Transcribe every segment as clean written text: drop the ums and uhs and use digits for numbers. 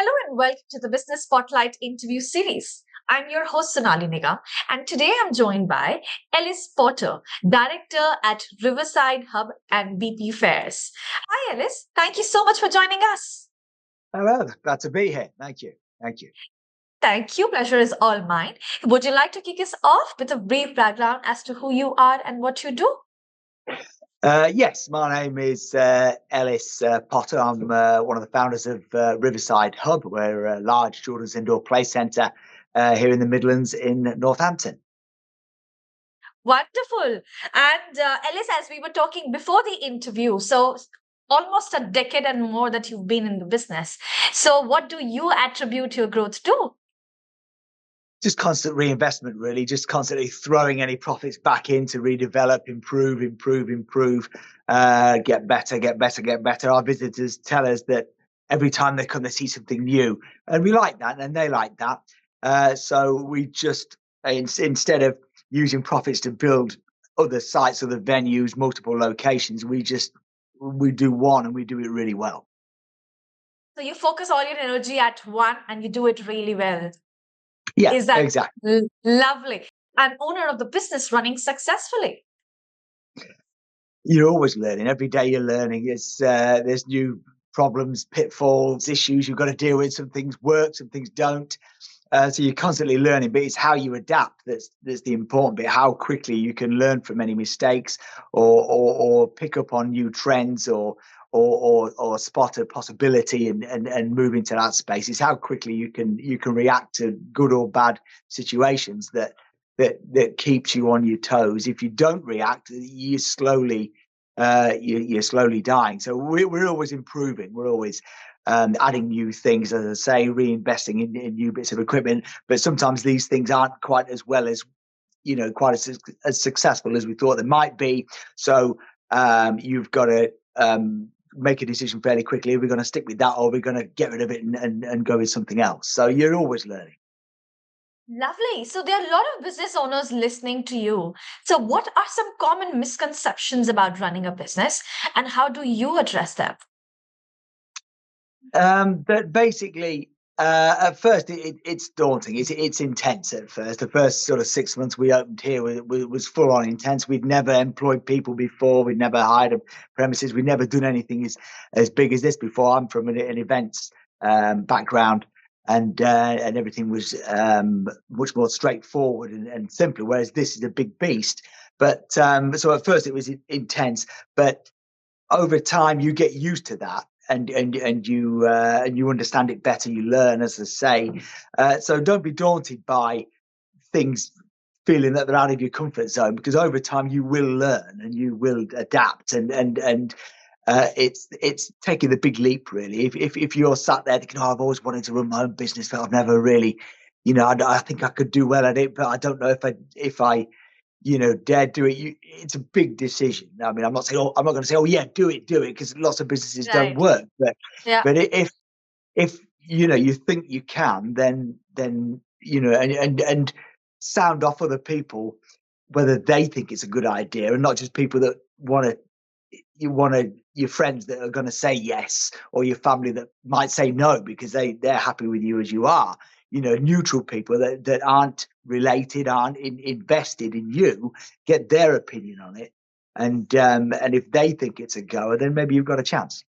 Hello and welcome to the Business Spotlight interview series. I'm your host Sonali Nigam, and today I'm joined by Ellis Potter, Director at Riverside Hub and BP Fairs. Hi Ellis, thank you so much for joining us. Hello, glad to be here. Thank you. Thank you. Thank you, pleasure is all mine. Would you like to kick us off with a brief background as to who you are and what you do? Yes, my name is Ellis Potter. I'm one of the founders of Riverside Hub. We're a large children's indoor play centre here in the Midlands in Northampton. Wonderful. And Ellis, as we were talking before the interview, so almost a decade and more that you've been in the business. So, what do you attribute your growth to? Just constant reinvestment, really, just constantly throwing any profits back in to redevelop, improve, get better, get better, get better. Our visitors tell us that every time they come, they see something new. And we like that, and they like that. So we just, instead of using profits to build other sites, other venues, multiple locations, we do one and we do it really well. So, you focus all your energy at one and you do it really well. Yeah, Is that exactly. lovely? An owner of the business running successfully. You're always learning. Every day you're learning. There's new problems, pitfalls, issues you've got to deal with. Some things work, some things don't. So you're constantly learning, but it's how you adapt that's the important bit. How quickly you can learn from any mistakes, or pick up on new trends, or spot a possibility and move into that space. It's how quickly you can react to good or bad situations that keeps you on your toes. If you don't react, you're slowly dying. So we're always improving. We're always adding new things, as I say, reinvesting in new bits of equipment. But sometimes these things aren't quite as well as, quite as successful as we thought they might be. So you've got to make a decision fairly quickly. Are we going to stick with that, or are we going to get rid of it and go with something else? So you're always learning. Lovely. So, there are a lot of business owners listening to you. So, what are some common misconceptions about running a business and how do you address them? But basically, at first, it's daunting. It's intense at first. The first sort of 6 months we opened here was full on intense. We'd never employed people before. We'd never hired a premises. We'd never done anything as big as this before. I'm from an events background, and everything was much more straightforward and simpler. Whereas this is a big beast. But so at first it was intense, but over time you get used to that, and you understand it better. You learn, as I say. So don't be daunted by things feeling that they're out of your comfort zone, because over time you will learn and you will adapt. And it's taking the big leap, really. If you're sat there thinking, "Oh, I've always wanted to run my own business, but I've never really, I think I could do well at it, but I don't know if I dare do it." It's a big decision. I mean, I'm not going to say, "Oh yeah, do it," because lots of businesses don't Right. work. But Yeah. if you think you can, then and sound off other people whether they think it's a good idea, and not just people that your friends that are going to say yes, or your family that might say no because they're happy with you as you are. Neutral people that aren't related, aren't invested in you, get their opinion on it. And if they think it's a goer, then maybe you've got a chance.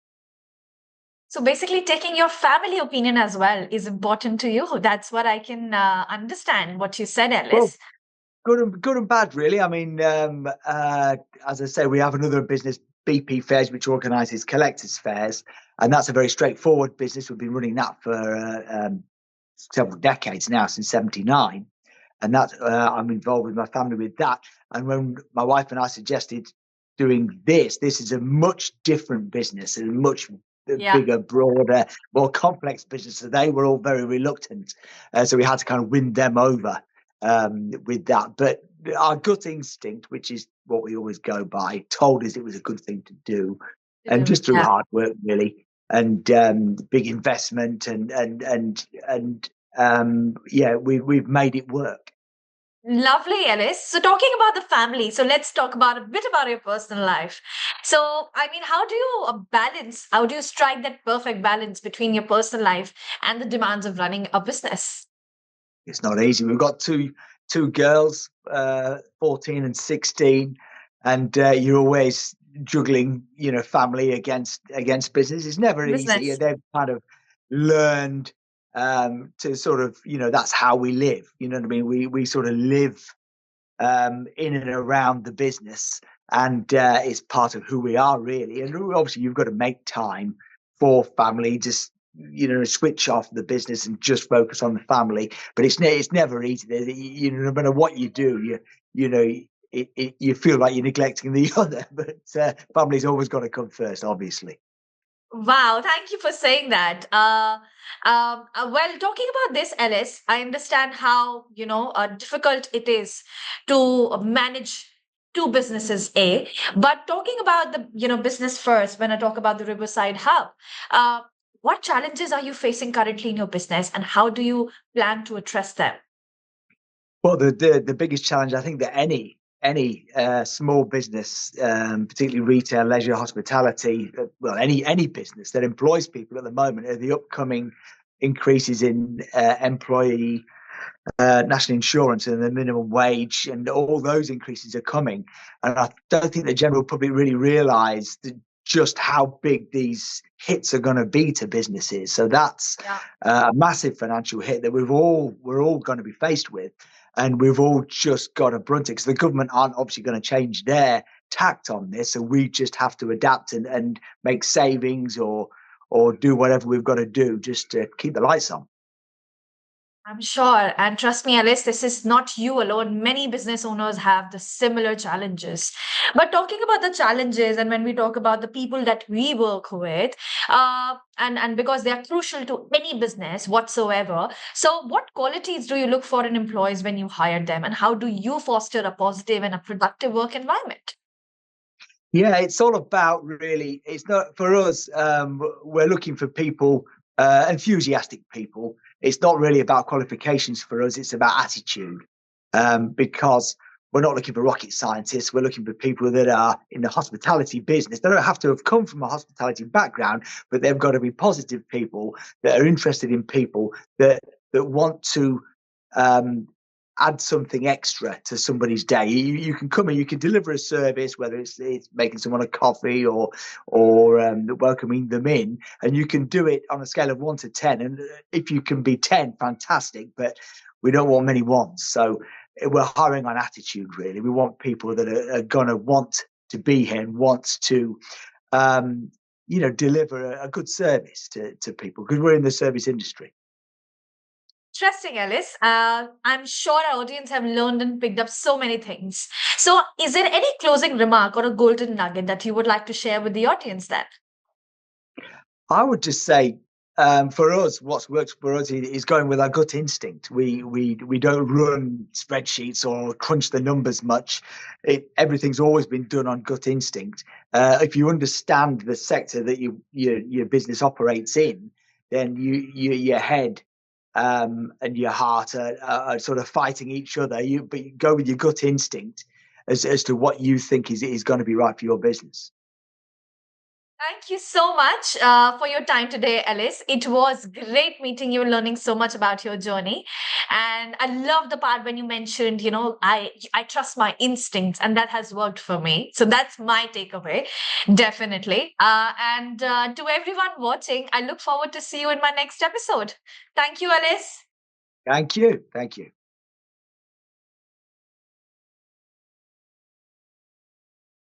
So basically, taking your family opinion as well is important to you. That's what I can understand what you said, Well, Ellis. good and bad, really. I mean, as I say, we have another business, BP Fairs, which organises collectors' fairs, and that's a very straightforward business. We've been running that for several decades now, since '79, and that I'm involved with my family with that. And when my wife and I suggested doing this is a much different business, and a much Yeah. bigger, broader, more complex business. So they were all very reluctant. So we had to kind of win them over with that. But our gut instinct, which is what we always go by, told us it was a good thing to do, and just through Yeah. hard work, really, and big investment, and yeah, we've made it work. Lovely, Ellis. So, talking about the family, so let's talk about a bit about your personal life. So, I mean, how do you balance, how do you strike that perfect balance between your personal life and the demands of running a business? It's not easy. We've got two girls, 14 and 16, and you're always juggling, family against business. It's never easy. Business. They've kind of learned to sort of, that's how we live. You know what I mean? We sort of live in and around the business, and it's part of who we are, really. And obviously, you've got to make time for family. Just switch off the business and just focus on the family. But it's never easy. No matter what you do, you know. You feel like you're neglecting the other, but family's always got to come first, obviously. Wow, thank you for saying that. Well, talking about this, Ellis, I understand how, difficult it is to manage two businesses, A. But talking about the, business first, when I talk about the Riverside Hub, uh, what challenges are you facing currently in your business and how do you plan to address them? Well, the biggest challenge I think that any small business, particularly retail, leisure, hospitality, well, any business that employs people at the moment are the upcoming increases in employee national insurance and the minimum wage, and all those increases are coming. And I don't think the general public really realise just how big these hits are going to be to businesses. So that's Yeah. a massive financial hit that we're all going to be faced with, and we've all just got to brunt it because the government aren't obviously going to change their tact on this. So we just have to adapt and make savings or do whatever we've got to do just to keep the lights on. I'm sure. And trust me, Alice, this is not you alone. Many business owners have the similar challenges. But talking about the challenges, and when we talk about the people that we work with, and because they are crucial to any business whatsoever. So, what qualities do you look for in employees when you hire them? And how do you foster a positive and a productive work environment? Yeah, it's all about really. It's not for us. We're looking for people, enthusiastic people. It's not really about qualifications for us. It's about attitude, because we're not looking for rocket scientists. We're looking for people that are in the hospitality business. They don't have to have come from a hospitality background, but they've got to be positive people that are interested in people that want to um, add something extra to somebody's day. You can come and you can deliver a service, whether it's making someone a coffee or welcoming them in, and you can do it on a scale of 1 to 10. And if you can be 10, fantastic. But we don't want many ones. So we're hiring on attitude. Really, we want people that are going to want to be here and want to. Deliver a good service to people because we're in the service industry. Interesting, Alice. I'm sure our audience have learned and picked up so many things. So, is there any closing remark or a golden nugget that you would like to share with the audience then? I would just say, for us, what's worked for us is going with our gut instinct. We don't run spreadsheets or crunch the numbers much. Everything's always been done on gut instinct. If you understand the sector that your business operates in, then your head and your heart are sort of fighting each other. But you go with your gut instinct as to what you think is going to be right for your business. Thank you so much for your time today, Alice. It was great meeting you and learning so much about your journey. And I love the part when you mentioned, I trust my instincts, and that has worked for me. So that's my takeaway, definitely. And to everyone watching, I look forward to see you in my next episode. Thank you, Alice. Thank you. Thank you.